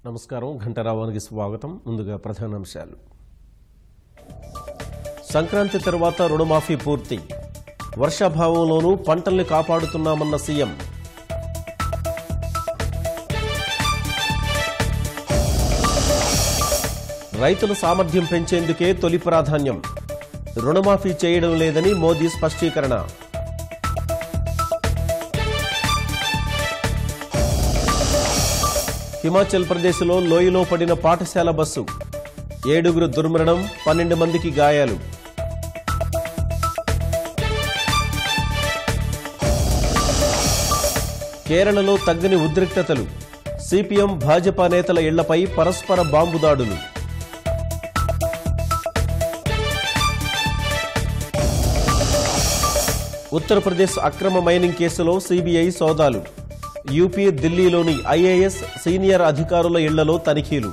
నమస్కారం ఘంటారావానికి స్వాగతం. ముందుగా ప్రధానాంశాలు. సంక్రాంతి తర్వాత రుణమాఫీ పూర్తి, వర్షాభావంలోనూ పంటల్ని కాపాడుతున్నామన్న సీఎం. రైతుల సామర్థ్యం పెంచేందుకే తొలి ప్రాధాన్యం, రుణమాఫీ చేయడం లేదని మోదీ స్పష్టీకరణ. హిమాచల్ ప్రదేశ్లో లోయలో పడిన పాఠశాల బస్సు, 7 దుర్మరణం, 12 మందికి గాయాలు. కేరళలో తగ్గని ఉద్రిక్తతలు, సిపిఎం భాజపా నేతల ఇళ్లపై పరస్పర బాంబు దాడులు. ఉత్తరప్రదేశ్ అక్రమ మైనింగ్ కేసులో సిబిఐ సోదాలు, యూపీ, ఢిల్లీలోని ఐఏఎస్ సీనియర్ అధికారుల ఇళ్లలో తనిఖీలు.